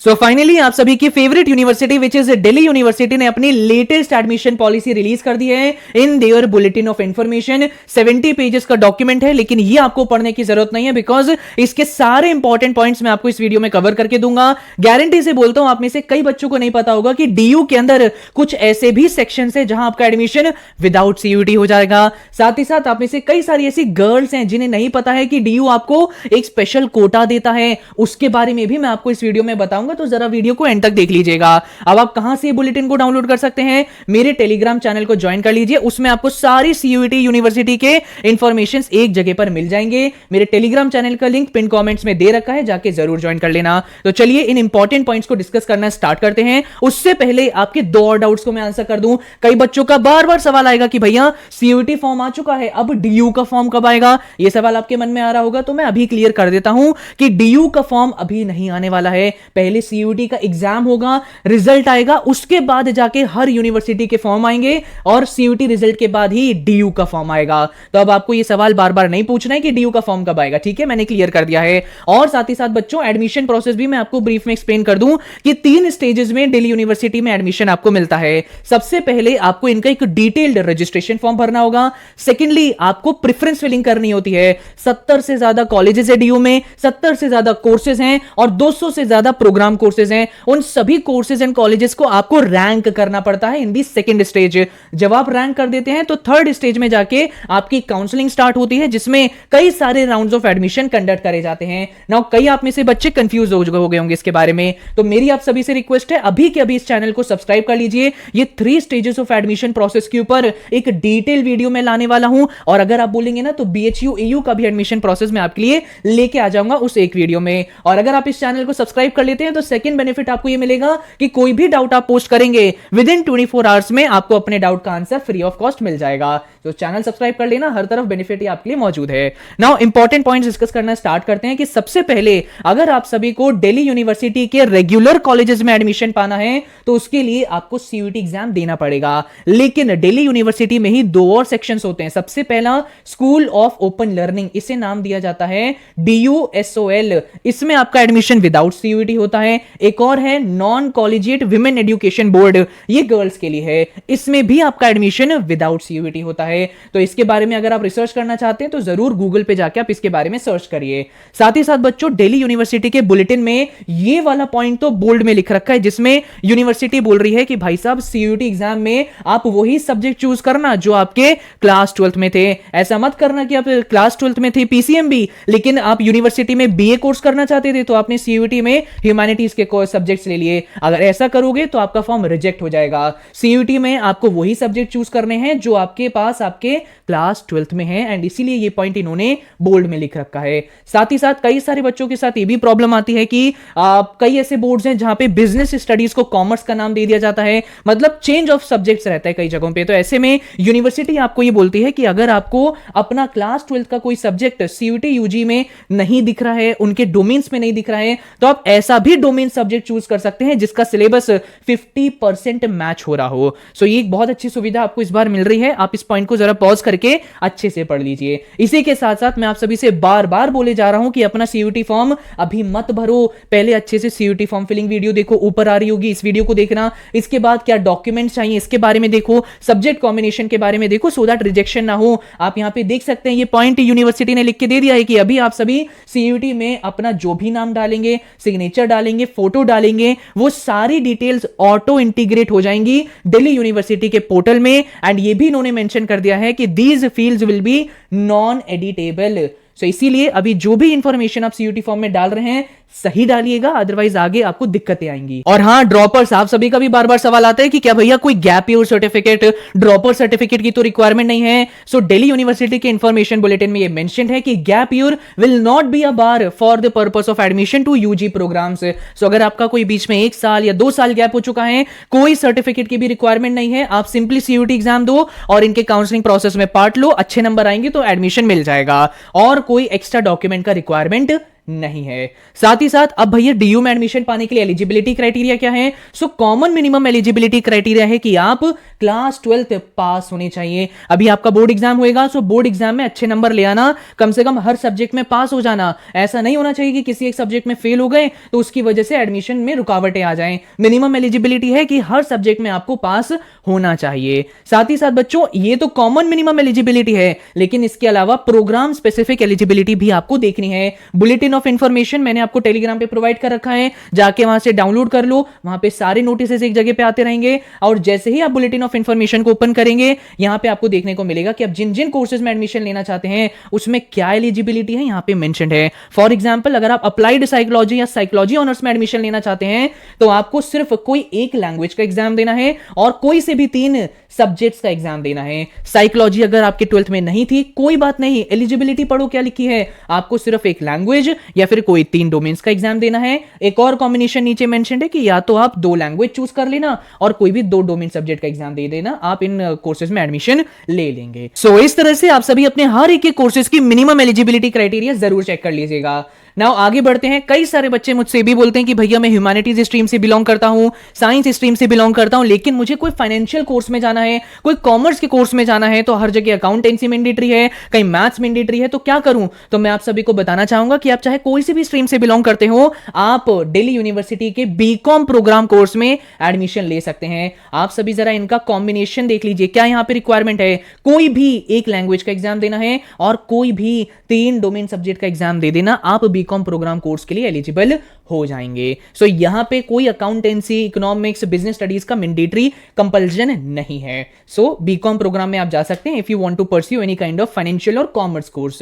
So finally आप सभी की favourite university which is Delhi university ने अपनी लेटेस्ट एडमिशन पॉलिसी रिलीज कर दी है in their bulletin of information. 70 pages का डॉक्यूमेंट है, लेकिन ये आपको पढ़ने की जरूरत नहीं है बिकॉज इसके सारे इंपॉर्टेंट पॉइंट्स मैं आपको इस वीडियो में कवर करके दूंगा। गारंटी से बोलता हूं, आप में से कई बच्चों को नहीं पता होगा कि डीयू के अंदर कुछ ऐसे भी सेक्शन है जहां आपका एडमिशन विदाउट सीयूटी हो जाएगा। साथ ही साथ आप में से कई सारी ऐसी गर्ल्स हैं जिन्हें नहीं पता है कि डीयू आपको एक स्पेशल कोटा देता है, उसके बारे में भी मैं आपको इस वीडियो में बताऊंगा, तो जरा वीडियो को एंड तक देख लीजिएगा। अब आप कहां से बुलेटिन को डाउनलोड कर सकते हैं, मेरे टेलीग्राम चैनल को ज्वाइन कर लीजिए, उसमें आपको सारी सीयूटी यूनिवर्सिटी के इंफॉर्मेशंस एक जगह पर मिल जाएंगे। मेरे टेलीग्राम चैनल का लिंक पिन कमेंट्स में दे रखा है, जाके जरूर ज्वाइन कर लेना। तो चलिए इन इंपॉर्टेंट पॉइंट्स को डिस्कस करना स्टार्ट करते हैं। उससे पहले आपके दो और डाउट्स को मैं आंसर कर दूं। कई बच्चों का बार बार सवाल आएगा कि भैया सीयूटी फॉर्म आ चुका है, अब डीयू का फॉर्म कब आएगा। यह सवाल आपके मन में आ रहा होगा, तो मैं अभी क्लियर कर देता हूं कि डीयू का फॉर्म अभी नहीं आने वाला है। पहले सीयूटी का एग्जाम होगा, रिजल्ट आएगा, उसके बाद जाके हर यूनिवर्सिटी के फॉर्म आएंगे और सीयूटी रिजल्ट के बाद ही डीयू का फॉर्म आएगा। तो अब आपको यह सवाल बार बार नहीं पूछना है कि डीयू का फॉर्म कब आएगा, ठीक है, मैंने क्लियर कर दिया है। और साथ ही साथ बच्चों एडमिशन प्रोसेस भी मैं आपको ब्रीफ में एक्सप्लेन कर दूं कि 3 स्टेजेस में दिल्ली यूनिवर्सिटी में एडमिशन आपको मिलता है। सबसे पहले आपको इनका एक डिटेल्ड रजिस्ट्रेशन फॉर्म भरना होगा। सेकेंडली आपको प्रेफरेंस फिलिंग करनी होती है। 70 से ज्यादा कॉलेजेस है डीयू में, 70 से ज्यादा कोर्सेज हैं और 200 से ज्यादा प्रोग्राम कोर्सेज हैं। उन सभी कोर्सेज एंड कॉलेजेस को आपको रैंक करना पड़ता है इन दी सेकंड स्टेज। जब आप रैंक कर देते हैं तो थर्ड स्टेज में जाके आपकी काउंसलिंग स्टार्ट होती है, जिसमें कई सारे राउंड्स ऑफ एडमिशन कंडक्ट करे जाते हैं। नाउ कई आप में से बच्चे कंफ्यूज हो गए होंगे इसके बारे में, तो मेरी आप सभी से रिक्वेस्ट है अभी के अभी इस चैनल को सब्सक्राइब कर लीजिए। ये 3 स्टेजेस ऑफ एडमिशन प्रोसेस के ऊपर एक डिटेल वीडियो में लाने वाला हूं, और अगर आप बोलेंगे ना तो बीएचयू एयू का भी एडमिशन प्रोसेस मैं आपके लिए लेके आ जाऊंगा उस एक वीडियो में। और अगर आप इस चैनल को सब्सक्राइब कर लेते हैं तो सेकंड बेनिफिट आपको ये मिलेगा कि कोई भी डाउट आप पोस्ट करेंगे विद इन 24 आवर्स में आपको अपने डाउट का आंसर फ्री ऑफ कॉस्ट मिल जाएगा। तो चैनल सब्सक्राइब कर लेना, हर तरफ बेनिफिट आपके लिए मौजूद है। नाउ इंपॉर्टेंट पॉइंट्स डिस्कस करना स्टार्ट करते हैं कि सबसे पहले अगर आप सभी को दिल्ली यूनिवर्सिटी के रेगुलर कॉलेजेस में एडमिशन पाना है तो उसके लिए आपको सीयूटी एग्जाम देना पड़ेगा। लेकिन दिल्ली यूनिवर्सिटी में ही 2 और सेक्शंस होते हैं। सबसे पहला स्कूल ऑफ ओपन लर्निंग, इसे नाम दिया जाता है DUSOL, इसमें आपका एडमिशन विदाउट सीयूटी होता है। एक और है non collegiate women education board, ये गर्ल्स के लिए है, इसमें भी आपका एडमिशन विदाउट सीयूटी होता है। तो इसके बारे में अगर आप रिसर्च करना चाहते हैं तो जरूर गूगल पे जाके आप इसके बारे में सर्च करिए। साथ ही साथ बच्चों दिल्ली यूनिवर्सिटी के बुलेटिन में ये वाला पॉइंट तो बोल्ड में लिख रखा है, जिसमें यूनिवर्सिटी बोल रही है कि भाई साहब सीयूटी एग्जाम में आप वही सब्जेक्ट चूज करना जो आपके क्लास 12th में थे। ऐसा मत करना कि आप क्लास 12th में थे पीसीएमबी, लेकिन आप यूनिवर्सिटी में बीए कोर्स करना चाहते थे तो आपने सीयूटी में ह्यूमैनिटीज के सब्जेक्ट्स ले लिए। अगर ऐसा करोगे तो आपका फॉर्म रिजेक्ट हो जाएगा। सीयूटी में आपको वही सब्जेक्ट चूज करने हैं जो आपके पास आपके क्लास 12th में है, एंड इसीलिए ये पॉइंट इन्होंने बोल्ड में लिख रखा है। साथ ही साथ कई सारे बच्चों के साथ ये भी प्रॉब्लम आती है कि कई ऐसे बोर्ड्स हैं जहां पे बिजनेस स्टडीज को कॉमर्स का नाम दे दिया जाता है, मतलब चेंज ऑफ सब्जेक्ट्स रहता है कई जगहों पे। तो ऐसे में यूनिवर्सिटी आपको ये बोलती है कि अगर आपको अपना क्लास 12th का कोई सब्जेक्ट सीयूटी यूजी में नहीं दिख रहा है, उनके डोमेन्स में नहीं दिख रहा है, तो आप ऐसा भी डोमेन सब्जेक्ट चूज कर सकते हैं जिसका सिलेबस 50% मैच हो रहा हो। सो ये एक बहुत अच्छी सुविधा आपको इस बार मिल रही है। आप इस पॉइंट को जरा पॉज करके अच्छे से पढ़ लीजिए। इसी के साथ साथ मैं आप सभी से बार बार बोले जा रहा हूं कि अपना सीयूटी फॉर्म अभी मत भरो, पहले अच्छे से सीयूटी फॉर्म फिलिंग वीडियो देखो, ऊपर आ रही होगी, इस वीडियो को देखना। इसके बाद क्या डॉक्यूमेंट्स चाहिए इसके बारे में देखो, सब्जेक्ट कॉम्बिनेशन के बारे में देखो, सो दैट रिजेक्शन ना हो। आप यहां पे देख सकते हैं ये पॉइंट यूनिवर्सिटी ने लिख के दे दिया है कि अभी आप सभी सीयूटी में अपना जो भी नाम डालेंगे, सिग्नेचर डालेंगे, फोटो डालेंगे, वो सारी डिटेल्स ऑटो इंटीग्रेट हो जाएंगी दिल्ली यूनिवर्सिटी के पोर्टल में। एंड ये भी इन्होंने मेंशन कर दिया है कि these fields will be non editable. So इसीलिए अभी जो भी इंफॉर्मेशन आप सीयूटी फॉर्म में डाल रहे हैं सही डालिएगा, अदरवाइज आगे आपको दिक्कतें आएंगी। और हाँ, ड्रॉपर्स, आप सभी का भी बार बार सवाल आता है कि क्या भैया कोई gap year certificate, dropper certificate की तो रिक्वायरमेंट नहीं है। सो दिल्ली यूनिवर्सिटी के इंफॉर्मेशन बुलेटिन में ये मेंशन है कि gap year will not be a bar for the purpose of admission to UG programmes. So अगर आपका कोई बीच में 1 साल या 2 साल गैप हो चुका है, कोई सर्टिफिकेट की भी रिक्वायरमेंट नहीं है, आप सिंपली सीयूटी एग्जाम दो और इनके काउंसलिंग प्रोसेस में पार्ट लो, अच्छे नंबर आएंगे तो एडमिशन मिल जाएगा, और कोई एक्स्ट्रा डॉक्यूमेंट का रिक्वायरमेंट नहीं है। साथ ही साथ अब भैया डीयू में एडमिशन पाने के लिए एलिजिबिलिटी क्राइटेरिया क्या है? So common minimum eligibility criteria है कि आप क्लास 12 पास होने चाहिए। अभी आपका बोर्ड एग्जाम होएगा, सो बोर्ड एग्जाम में अच्छे नंबर ले आना, कम से कम हर सब्जेक्ट में पास हो जाना। ऐसा नहीं होना चाहिए कि किसी एक सब्जेक्ट में फेल हो गए तो उसकी वजह से एडमिशन में रुकावटें आ जाएं। मिनिमम एलिजिबिलिटी है कि हर सब्जेक्ट में आपको पास होना चाहिए। साथ ही साथ बच्चों, ये तो कॉमन मिनिमम एलिजिबिलिटी है, लेकिन इसके अलावा प्रोग्राम स्पेसिफिक एलिजिबिलिटी भी आपको देखनी है। बुलेटिन ऑफ इंफॉर्मेशन मैंने आपको टेलीग्राम पे प्रोवाइड कर रखा है, जाके वहां से डाउनलोड कर लो। वहां पे सारे नोटिस एक जगह पे आते रहेंगे और जैसे ही आप बुलेटिन ऑफ इंफॉर्मेशन को ओपन करेंगे, यहां पे आपको देखने को मिलेगा कि आप जिन जिन कोर्सेज में एडमिशन लेना चाहते हैं उसमें क्या एलिजिबिलिटी है, यहां पे मेंशन्ड है। फॉर एग्जांपल, अगर आप अप्लाइड साइकोलॉजी या साइकोलॉजी ऑनर्स में एडमिशन लेना चाहते हैं तो आपको सिर्फ कोई एक लैंग्वेज का एग्जाम देना है और कोई से भी 3 सब्जेक्ट्स का एग्जाम देना है। साइकोलॉजी अगर आपके 12th में नहीं थी, कोई बात नहीं, एलिजिबिलिटी पढ़ो क्या लिखी है, आपको सिर्फ एक लैंग्वेज या फिर कोई 3 डोमेन्स का एग्जाम देना है। एक और कॉम्बिनेशन नीचे मेंशन्ड है कि या तो आप 2 लैंग्वेज चूज कर लेना और कोई भी 2 डोमेन सब्जेक्ट का एग्जाम दे देना, आप इन कोर्सेज में एडमिशन ले लेंगे। सो इस तरह से आप सभी अपने हर एक कोर्सेज की मिनिमम एलिजिबिलिटी क्राइटेरिया जरूर चेक कर लीजिएगा। नाउ आगे बढ़ते हैं। कई सारे बच्चे मुझसे भी बोलते हैं कि भैया मैं ह्यूमैनिटीज स्ट्रीम से बिलोंग करता हूं, साइंस स्ट्रीम से बिलोंग करता हूं, लेकिन मुझे कोई फाइनेंशियल कोर्स में जाना है, कोई कॉमर्स के कोर्स में जाना है, तो हर जगह अकाउंटेंसी मैंडेटरी है, कहीं मैथ्स मैंडेटरी है, तो क्या करूं? तो मैं आप सभी को बताना चाहूंगा कि आप चाहे कोई सी भी स्ट्रीम से बिलोंग करते हो, आप दिल्ली यूनिवर्सिटी के बीकॉम प्रोग्राम कोर्स में एडमिशन ले सकते हैं। आप सभी जरा इनका कॉम्बिनेशन देख लीजिए। क्या यहां पे रिक्वायरमेंट है? कोई भी एक लैंग्वेज का एग्जाम देना है और कोई भी 3 डोमेन सब्जेक्ट का एग्जाम दे देना, आप बीकॉम प्रोग्राम कोर्स के लिए एलिजिबल हो जाएंगे। सो यहां पे कोई अकाउंटेंसी, इकोनॉमिक्स, बिजनेस स्टडीज का मैंडेटरी कंपल्जन नहीं है। सो बीकॉम प्रोग्राम में आप जा सकते हैं if you want to pursue any kind of financial और कॉमर्स कोर्स।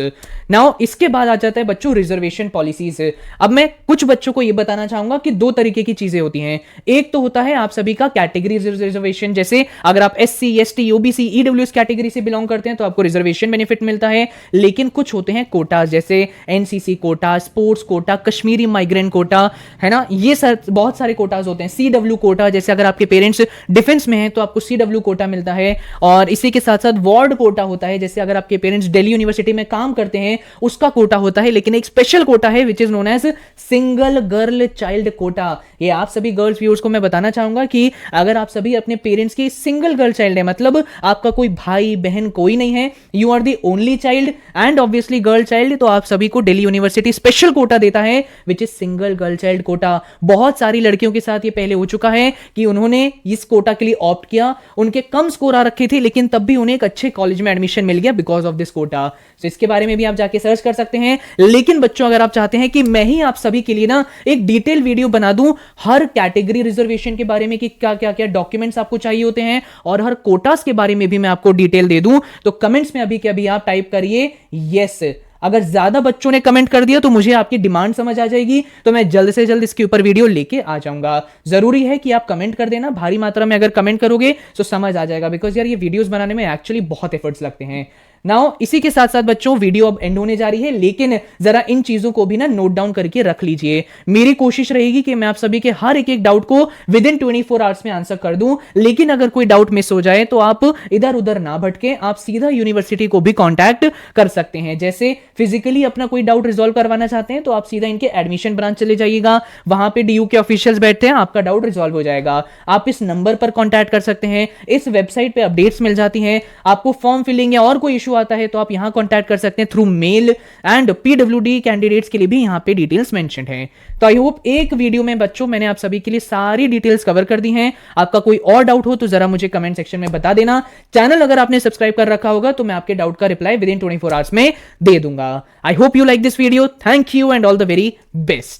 नाउ इसके बाद आ जाता है बच्चों रिजर्वेशन पॉलिसीज। अब मैं कुछ बच्चों को यह बताना चाहूंगा कि 2 तरीके की चीजें होती हैं। एक तो होता है आप सभी का कैटेगरी रिजर्वेशन, जैसे अगर आप SC, ST, OBC, EWS category से बिलोंग करते हैं तो आपको रिजर्वेशन बेनिफिट मिलता है। लेकिन कुछ होते हैं कोटास, जैसे NCC quota, sports quota, Kashmiri migrant quota, है ना, ये बहुत सारे कोटास होते हैं। CW कोटा, जैसे अगर आपके पेरेंट्स डिफेंस में हैं तो आपको CW कोटा मिलता है। और इसी के साथ साथ वार्ड कोटा होता है, जैसे अगर आपके पेरेंट्स दिल्ली यूनिवर्सिटी में काम करते हैं उसका कोटा होता है। लेकिन एक स्पेशल कोटा है which is known as single girl child quota. ये आप सभी गर्ल्स व्यूअर्स को मैं बताना चाहूंगा कि अगर आप सभी अपने पेरेंट्स की सिंगल गर्ल चाइल्ड है, मतलब आपका कोई भाई बहन कोई नहीं है, you are the only child and obviously girl child, तो आप सभी को दिल्ली यूनिवर्सिटी स्पेशल कोटा देता है which is single girl child quota. बहुत सारी लड़कियों के साथ ये पहले हो चुका है कि उन्होंने इस कोटा के लिए ऑप्ट किया, उनके कम स्कोर आ रखे थे लेकिन तब भी उन्हें एक अच्छे कॉलेज में एडमिशन मिल गया बिकॉज ऑफ दिस कोटा। तो इसके बारे में भी आप जाके सर्च कर सकते हैं। लेकिन बच्चों, अगर आप चाहते हैं कि मैं ही आप सभी के लिए ना एक डिटेल वीडियो बना दूं हर कैटेगरी रिजर्वेशन के बारे में कि क्या क्या क्या डॉक्यूमेंट्स आपको चाहिए होते हैं और हर कोटास के बारे में भी मैं आपको डिटेल दे दूं, तो कमेंट्स में अभी के अभी आप टाइप करिए यस। अगर ज्यादा बच्चों ने कमेंट कर दिया तो मुझे आपकी डिमांड समझ आ जाएगी, तो मैं जल्द से जल्द इसके ऊपर वीडियो लेके आ जाऊंगा। जरूरी है कि आप कमेंट कर देना, भारी मात्रा में अगर कमेंट करोगे तो समझ आ जाएगा, बिकॉज यार ये वीडियोस बनाने में एक्चुअली बहुत एफर्ट्स लगते हैं। नाउ इसी के साथ साथ बच्चों वीडियो अब एंड होने जा रही है, लेकिन जरा इन चीजों को भी ना नोट डाउन करके रख लीजिए। मेरी कोशिश रहेगी कि मैं आप सभी के हर एक डाउट को विद इन 24 आवर्स में आंसर कर दूं। लेकिन अगर कोई डाउट मिस हो जाए तो आप इधर उधर ना भटके, आप सीधा यूनिवर्सिटी को भी कांटेक्ट कर सकते हैं। जैसे फिजिकली अपना कोई डाउट रिजॉल्व करवाना चाहते हैं तो आप सीधा इनके एडमिशन ब्रांच चले जाइएगा, वहां पे DU के ऑफिशियल्स बैठते हैं, आपका डाउट रिजॉल्व हो जाएगा। आप इस नंबर पर कांटेक्ट कर सकते हैं, इस वेबसाइट पे अपडेट्स मिल जाती हैं। आपको फॉर्म फिलिंग या और कोई इशू आता है तो आप यहां कांटेक्ट कर सकते हैं through mail, and PWD candidates के लिए भी यहां पे डिटेल्स मेंशन्ड हैं। तो आई होप एक वीडियो में बच्चों मैंने आप सभी के लिए सारी डिटेल्स कवर कर दी हैं। आपका कोई और डाउट हो तो जरा मुझे कमेंट सेक्शन में बता देना। चैनल अगर आपने सब्सक्राइब कर रखा होगा तो मैं आपके डाउट का रिप्लाई विद इन 24 आवर्स में दे दूंगा। I hope you like this video. Thank you and all the very best.